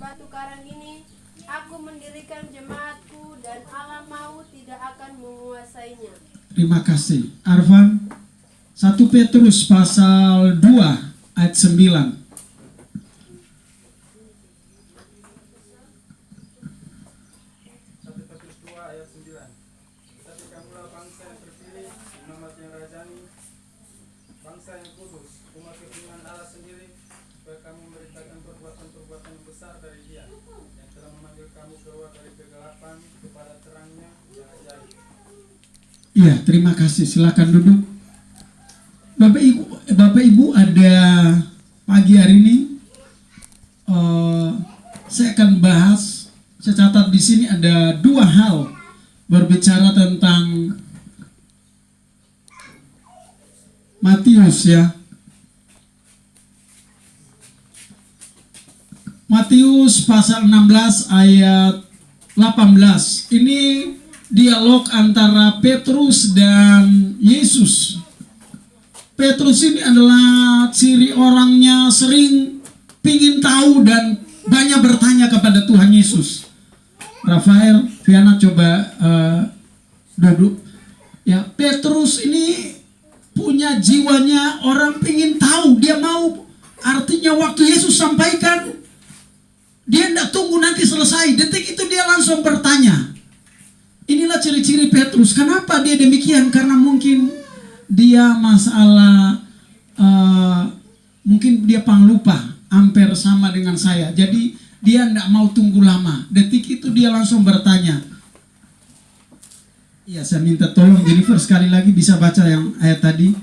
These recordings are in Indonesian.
batu karang ini aku mendirikan jemaatku dan alam maut tidak akan menguasainya. Terima kasih. Arvan, 1 Petrus pasal 2 ayat 9. 9. Tetapi kamulah bangsa yang terpilih, umat yang rajani, bangsa yang kudus, umat keturunan Allah sendiri, supaya kamu memberitakan perbuatan-perbuatan yang besar dari Dia, yang telah memanggil kamu keluar dari kegelapan kepada terangnya yang ajaib. Iya, terima kasih. Silakan duduk. Bapak Ibu ada pagi hari ini saya akan bahas. Saya catat di sini ada 2 hal berbicara tentang Matius ya. Matius pasal 16 ayat 18. Ini dialog antara Petrus dan Yesus. Petrus ini adalah ciri orangnya sering pingin tahu dan banyak bertanya kepada Tuhan Yesus. Rafael, Viana coba duduk. Ya, Petrus ini punya jiwanya orang pingin tahu. Dia mau, artinya waktu Yesus sampaikan, dia tidak tunggu nanti selesai. Detik itu dia langsung bertanya. Inilah ciri-ciri Petrus. Kenapa dia demikian? Karena mungkin dia masalah mungkin dia panglupa, hampir sama dengan saya. Jadi dia tidak mau tunggu lama. Detik itu dia langsung bertanya. Iya, saya minta tolong Jennifer sekali lagi bisa baca yang ayat tadi.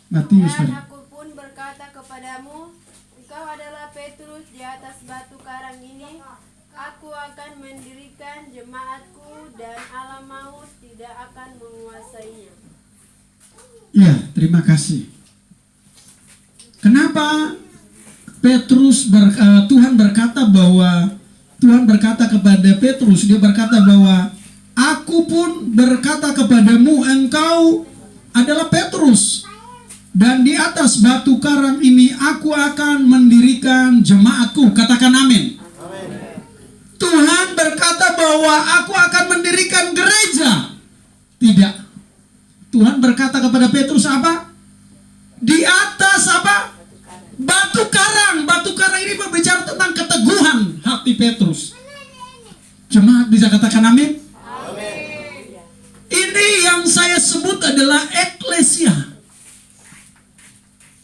Matius. Dan aku pun berkata kepadamu, engkau adalah Petrus di atas batu karang ini. Aku akan mendirikan jemaatku dan alam maut tidak akan menguasainya. Ya, terima kasih. Kenapa Petrus Tuhan berkata kepada Petrus, dia berkata bahwa aku pun berkata kepadamu, engkau adalah Petrus, dan di atas batu karang ini aku akan mendirikan jemaatku. Katakan amin. Tuhan berkata bahwa aku akan mendirikan gereja. Tidak. Tuhan berkata kepada Petrus apa? Di atas apa? Batu karang. Batu karang ini berbicara tentang keteguhan hati Petrus. Jemaat bisa katakan amin? Amin. Ini yang saya sebut adalah eklesia.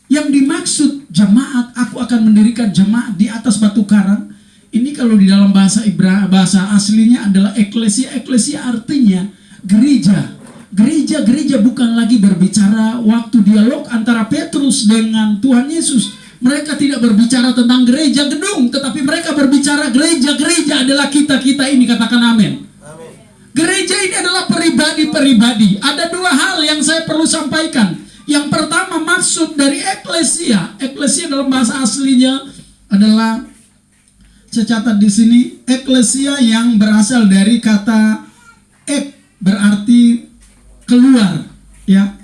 Yang dimaksud jemaat, aku akan mendirikan jemaat di atas batu karang. Ini kalau di dalam bahasa bahasa aslinya adalah eklesia. Eklesia artinya gereja. Gereja bukan lagi berbicara waktu dialog antara Petrus dengan Tuhan Yesus. Mereka tidak berbicara tentang gereja gedung, tetapi mereka berbicara gereja. Gereja adalah kita ini, katakan amin. Gereja ini adalah pribadi-pribadi. Ada 2 hal yang saya perlu sampaikan. Yang pertama, maksud dari eklesia. Eklesia dalam bahasa aslinya adalah, saya catat di sini, eklesia yang berasal dari kata ek, berarti keluar, ya.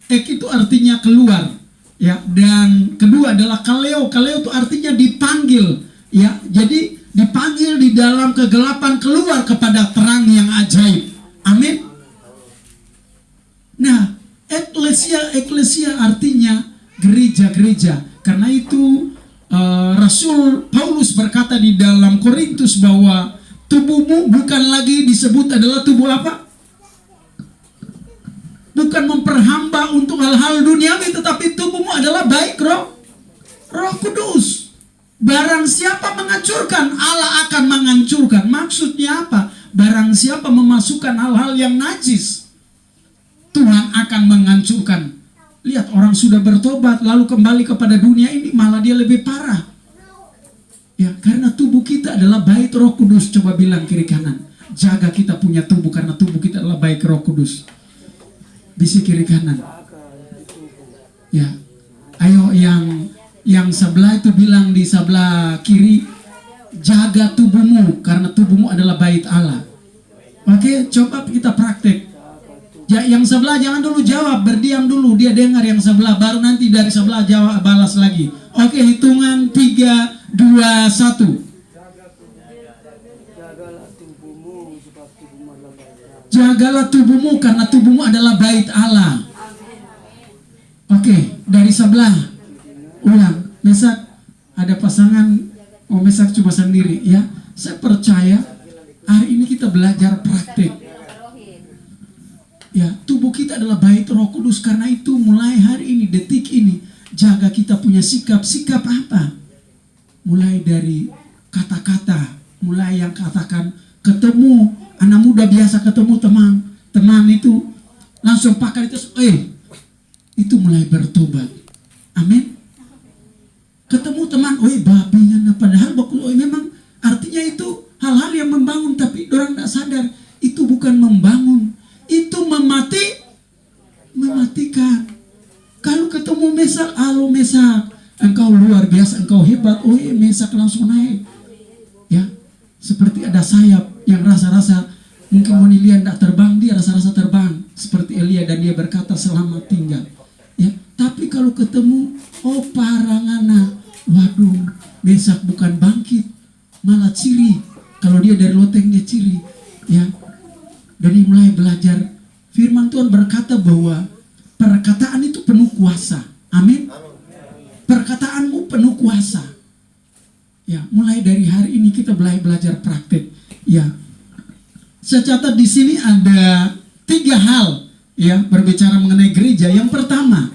Ek itu artinya keluar, ya. Dan kedua adalah kaleo. Kaleo itu artinya dipanggil, ya. Jadi dipanggil di dalam kegelapan keluar kepada terang yang ajaib. Amin. Nah, eklesia artinya gereja-gereja. Karena itu Rasul Paulus berkata di dalam Korintus bahwa tubuhmu bukan lagi disebut adalah tubuh apa? Bukan memperhamba untuk hal-hal duniawi, tetapi tubuhmu adalah baik Roh Kudus. Barang siapa menghancurkan, Allah akan menghancurkan. Maksudnya apa? Barang siapa memasukkan hal-hal yang najis, Tuhan akan menghancurkan. Lihat, orang sudah bertobat lalu kembali kepada dunia ini, malah dia lebih parah. Ya, karena tubuh kita adalah bait Roh Kudus. Coba bilang kiri kanan, jaga kita punya tubuh, karena tubuh kita adalah bait Roh Kudus. Bisi kiri kanan. Ya, ayo yang sebelah itu bilang di sebelah kiri, jaga tubuhmu karena tubuhmu adalah bait Allah. Oke, coba kita praktek. Yang sebelah jangan dulu jawab, berdiam dulu, dia dengar yang sebelah, baru nanti dari sebelah jawab, balas lagi. Oke, hitungan 3, 2, 1. Jagalah tubuhmu karena tubuhmu adalah bait Allah. Oke, dari sebelah ulang. Mesak, ada pasangan Mesak cuma sendiri ya. Saya percaya hari ini kita belajar praktik. Ya, tubuh kita adalah bait Roh Kudus, karena itu mulai hari ini, detik ini, jaga kita punya sikap. Sikap apa? Mulai dari kata-kata, mulai yang katakan ketemu anak muda biasa ketemu teman itu langsung pakai itu, itu mulai bertobat. Amin. Ketemu teman, babingan, padahal memang artinya itu hal-hal yang membangun, tapi orang tidak sadar itu bukan membangun, itu mematikan. Kalau ketemu Mesak, halo Mesak, engkau luar biasa, engkau hebat, Mesak langsung naik. Ya, seperti ada sayap yang rasa-rasa mungkin Monilia tidak terbang, dia rasa-rasa terbang seperti Elia, dan dia berkata selamat tinggal. Ya, tapi kalau ketemu parangana, waduh, Mesak bukan bangkit, malah ciri. Kalau dia dari loteng dia ciri. Ya, dan mulai belajar. Firman Tuhan berkata bahwa perkataan itu penuh kuasa. Amin. Perkataanmu penuh kuasa. Ya, mulai dari hari ini kita belajar praktik. Ya, saya catat di sini ada 3 hal ya berbicara mengenai gereja. Yang pertama,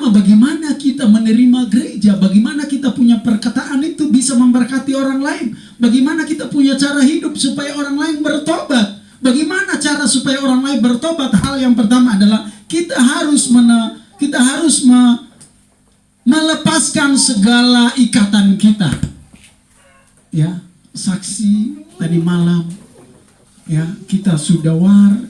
bagaimana kita menerima gereja, bagaimana kita punya perkataan itu bisa memberkati orang lain, bagaimana kita punya cara hidup supaya orang lain bertobat. Bagaimana cara supaya orang lain bertobat? Hal yang pertama adalah kita harus melepaskan segala ikatan kita. Ya, saksi tadi malam, ya kita sudah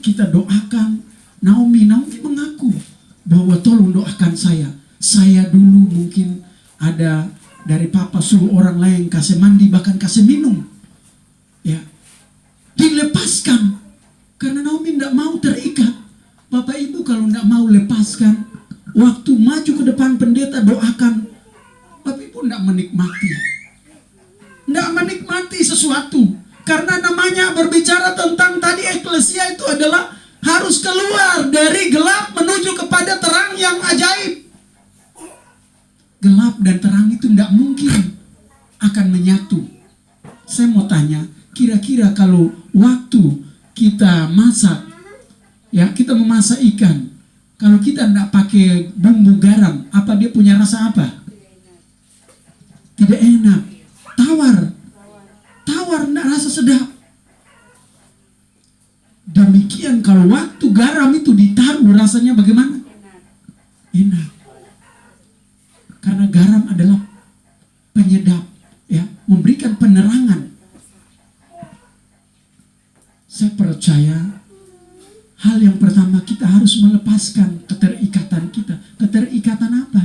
kita doakan Naomi mengaku bahwa tolong doakan saya. Saya dulu mungkin ada dari papa suruh orang lain kasih mandi, bahkan kasih minum. Ya, dilepaskan karena Naomi tidak mau terikat. Bapak Ibu kalau tidak mau lepaskan, waktu maju ke depan pendeta doakan, Bapak Ibu tidak menikmati sesuatu. Karena namanya berbicara tentang tadi eklesia itu adalah harus keluar dari gelap menuju kepada terang yang ajaib. Gelap dan terang itu tidak mungkin akan menyatu. Saya mau tanya, kira-kira kalau waktu kita masak, ya kita memasak ikan, kalau kita tidak pakai bumbu garam, apa dia punya rasa apa? Tidak enak, tawar, tidak rasa sedap. Demikian kalau waktu garam itu ditaruh, rasanya bagaimana? Enak. Karena garam adalah penyedap, ya, memberikan penerangan. Saya percaya hal yang pertama kita harus melepaskan keterikatan kita. Keterikatan apa?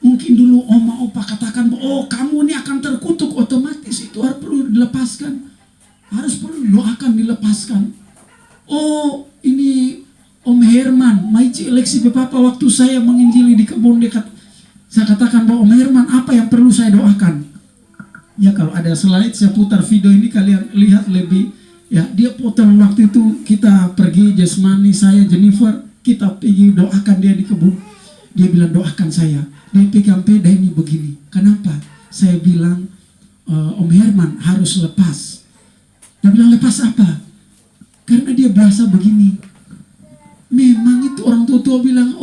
Mungkin dulu oma opa katakan, kamu ini akan terkutuk, otomatis itu harus perlu dilepaskan. Harus perlu didoakan, dilepaskan. Ini Om Herman, Maici eleksi Papa waktu saya menginjili di kebun dekat. Saya katakan bahwa Om Herman, apa yang perlu saya doakan? Ya, kalau ada slide saya putar video ini kalian lihat lebih. Ya, dia potong waktu itu kita pergi Jasmani, saya Jennifer, kita pergi doakan dia di kebun. Dia bilang doakan saya. Dia pegang peda ini begini. Kenapa? Saya bilang Om Herman harus lepas. Dia bilang lepas apa? Karena dia biasa begini. Memang itu orang tua bilang,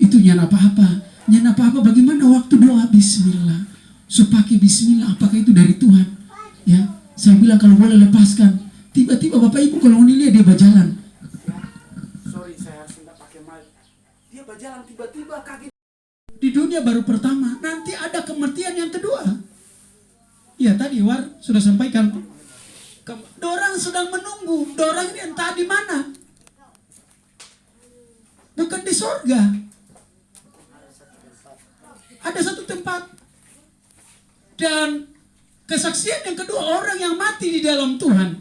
itu nyana apa-apa. Nyana apa-apa bagaimana waktu doa bismillah. So pakai bismillah, apakah itu dari Tuhan? Ya, saya bilang kalau boleh lepaskan. Tiba-tiba Bapak Ibu kalau lihat dia berjalan. Sorry, saya harus tidak pakai mic. Dia berjalan tiba-tiba kaget. Di dunia baru pertama, nanti ada kematian yang kedua. Ya, tadi War sudah sampaikan. Dorang sedang menunggu. Dorang ini entah di mana. Bukan di sorga. Ada satu tempat. Dan kesaksian yang kedua, orang yang mati di dalam Tuhan.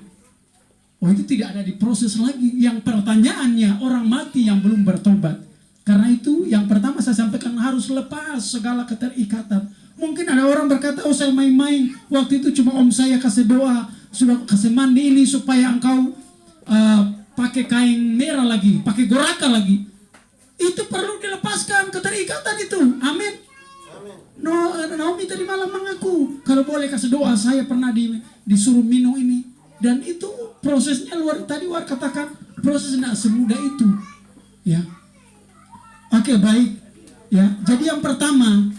Oh, itu tidak ada diproses lagi. Yang pertanyaannya orang mati yang belum bertobat. Karena itu yang pertama saya sampaikan harus lepas segala keterikatan. Mungkin ada orang berkata, oh saya main-main. Waktu itu cuma om saya kasih doa, sudah kasih mandi ini supaya engkau pakai kain merah lagi, pakai goraka lagi. Itu perlu dilepaskan keterikatan itu. Amin. Naomi tadi malam mengaku, kalau boleh kasih doa, saya pernah disuruh minum ini. Dan itu prosesnya tadi War katakan, proses tidak semudah itu. Ya. Oke, baik. Ya, jadi yang pertama,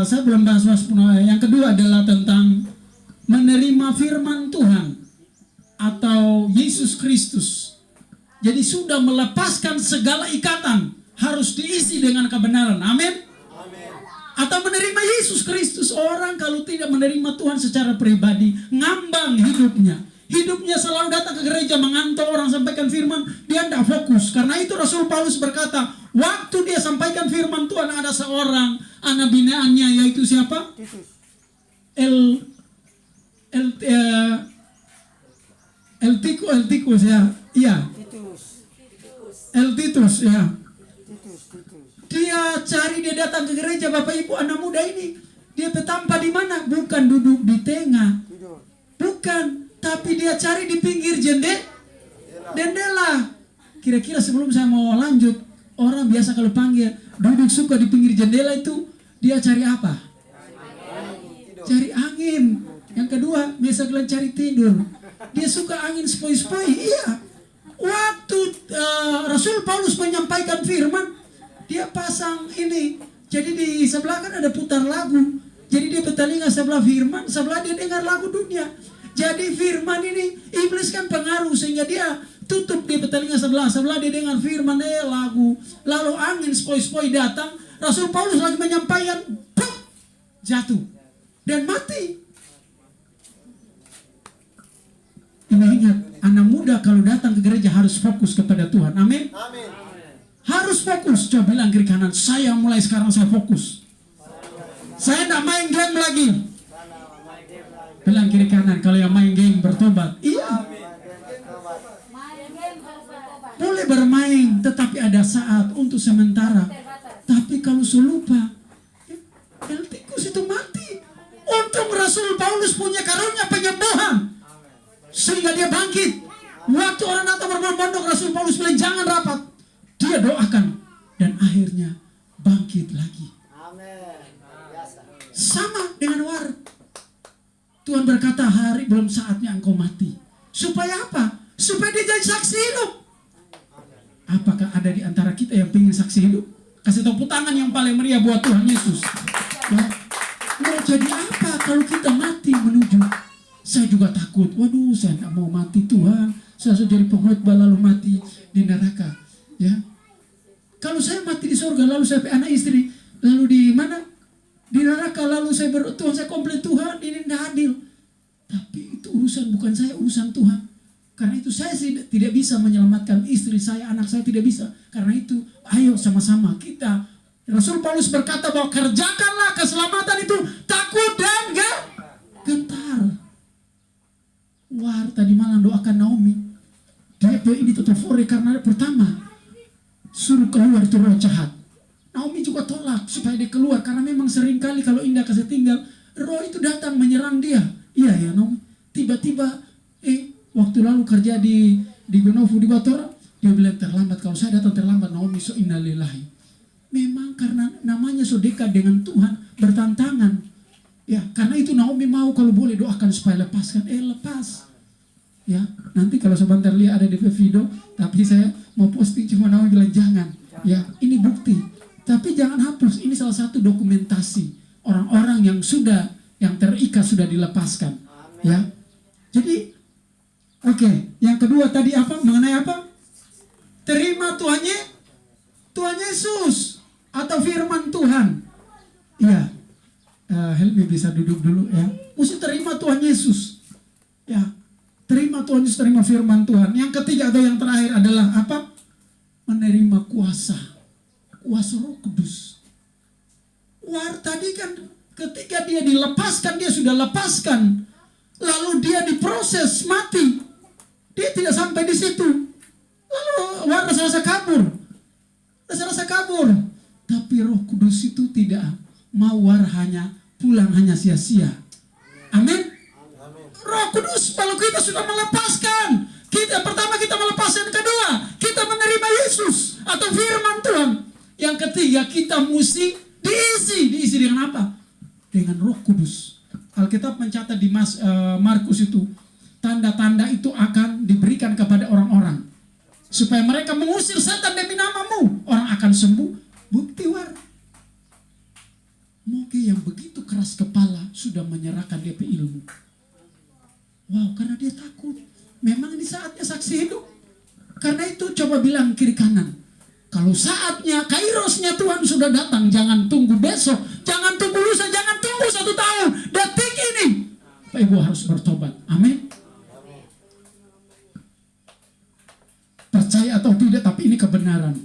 saya belum bahas yang kedua adalah tentang menerima firman Tuhan atau Yesus Kristus. Jadi sudah melepaskan segala ikatan, harus diisi dengan kebenaran. Amin. Atau menerima Yesus Kristus. Orang kalau tidak menerima Tuhan secara pribadi, ngambang hidupnya. Hidupnya selalu datang ke gereja mengantar orang sampaikan firman, dia tidak fokus. Karena itu Rasul Paulus berkata, waktu dia sampaikan firman Tuhan, ada seorang anak binaannya, yaitu siapa? Titus ya. Iya. Titus ya. Dia cari, dia datang ke gereja, Bapak Ibu anak muda ini. Dia petampa di mana? Bukan duduk di tengah. Bukan, tapi dia cari di pinggir jendela. Kira-kira sebelum saya mau lanjut, orang biasa kalau panggil duduk suka di pinggir jendela itu, dia cari apa? Cari angin. Yang kedua, biasa cari tidur. Dia suka angin sepoi-sepoi. Iya. Waktu Rasul Paulus menyampaikan firman, dia pasang ini. Jadi di sebelah kan ada putar lagu. Jadi dia bertelinga sebelah firman, sebelah dia dengar lagu dunia. Jadi firman ini, iblis kan pengaruh sehingga dia tutup, dia bertelinga sebelah dia dengar firman, lagu. Lalu angin sepoi-sepoi datang, Rasul Paulus lagi menyampaikan, pop, jatuh dan mati. Ini ingat, anak muda kalau datang ke gereja harus fokus kepada Tuhan. Amin. Harus fokus. Coba bilang kiri kanan, saya mulai sekarang saya fokus. Saya tidak main game lagi. Bilang kiri kanan, kalau yang main game bertobat. Iya. Boleh bermain, tetapi ada saat untuk sementara. Tapi kalau lupa, tikus itu mati. Untung Rasul Paulus punya karunia penyembuhan, sehingga dia bangkit. Waktu orang datang berbondong, Rasul Paulus bilang jangan rapat. Dia doakan dan akhirnya bangkit lagi. Sama dengan War. Tuhan berkata, hari belum saatnya engkau mati. Supaya apa? Supaya dia jadi saksi hidup. Apakah ada di antara kita yang ingin saksi hidup? Kasih tepuk tangan yang paling meriah buat Tuhan Yesus. Ya. Mau jadi apa kalau kita mati menuju? Saya juga takut. Waduh, saya tidak mau mati Tuhan. Saya sudah jadi pengkhotbah lalu mati di neraka. Ya. Kalau saya mati di surga lalu saya anak istri, lalu di mana? Di neraka, lalu saya Tuhan saya komplain, Tuhan ini tidak adil. Tapi itu urusan bukan saya, urusan Tuhan. Karena itu saya tidak bisa menyelamatkan istri saya, anak saya tidak bisa. Karena itu ayo sama-sama kita. Rasul Paulus berkata bahwa kerjakanlah keselamatan itu takut dan gentar. War tadi malam doakan Naomi. Dia ini tetofore karena pertama suruh keluar itu roh jahat. Naomi juga tolak supaya dia keluar karena memang seringkali kalau Indah kasih tinggal, roh itu datang menyerang dia. Iya ya Naomi. Tiba-tiba waktu lalu kerja di Gonovo di Batora, dia bilang terlambat. Kalau saya datang terlambat, Naomi so innalillahi. Memang karena namanya so dekat dengan Tuhan, bertantangan. Ya, karena itu Naomi mau kalau boleh doakan supaya lepaskan. Lepas. Ya, nanti kalau sebentar lihat ada di video, tapi saya mau posting cuma Naomi bilang jangan. Ya, ini bukti. Tapi jangan hapus, ini salah satu dokumentasi orang-orang yang terikat sudah dilepaskan. Ya. Jadi oke, yang kedua tadi apa? Mengenai apa? Terima Tuhan Yesus atau firman Tuhan. Iya. Helmi bisa duduk dulu ya. Mesti terima Tuhan Yesus. Ya. Terima Tuhan Yesus, terima firman Tuhan. Yang ketiga atau yang terakhir adalah apa? Menerima kuasa Roh Kudus. War tadi kan ketika dia dilepaskan, dia sudah lepaskan. Lalu dia diproses mati. Dia tidak sampai Tapi Roh Kudus itu tidak mau hanya pulang hanya sia-sia. Amin. Roh Kudus kalau kita sudah melepaskan, pertama kita melepaskan, kedua kita menerima Yesus atau firman Tuhan. Yang ketiga kita mesti diisi dengan apa? Dengan Roh Kudus. Alkitab mencatat di Markus itu, tanda-tanda itu akan diberikan kepada orang-orang supaya mereka mengusir setan demi namamu, orang akan sembuh. Bukti war. Moge yang begitu keras kepala sudah menyerahkan DP ilmu. Wow, karena dia takut. Memang ini saatnya saksi hidup. Karena itu coba bilang kiri kanan, kalau saatnya kairosnya Tuhan sudah datang, jangan tunggu besok, jangan tunggu lusa, jangan tunggu 1 tahun, detik ini Pak Ibu harus bertobat. Amin. Percaya atau tidak, tapi ini kebenaran.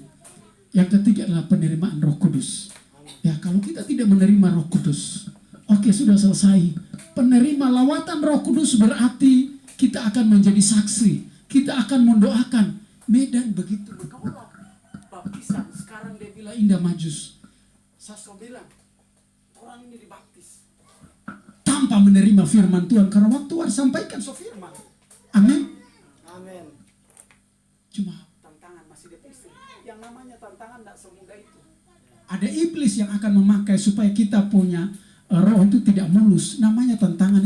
Yang ketiga adalah penerimaan Roh Kudus. Ya, kalau kita tidak menerima Roh Kudus, oke, sudah selesai. Penerima lawatan Roh Kudus berarti kita akan menjadi saksi, kita akan mendoakan. Medan begitu. Kaulah baptisan, sekarang dia bilang Indah Majus. Saso bilang orang ini dibaptis tanpa menerima firman Tuhan, karena waktu Tuhan sampaikan firman. Amin. Amin. Cuma tantangan masih depresi. Yang namanya tantangan tidak semudah itu. Ada iblis yang akan memakai supaya kita punya roh itu tidak mulus. Namanya tantangan.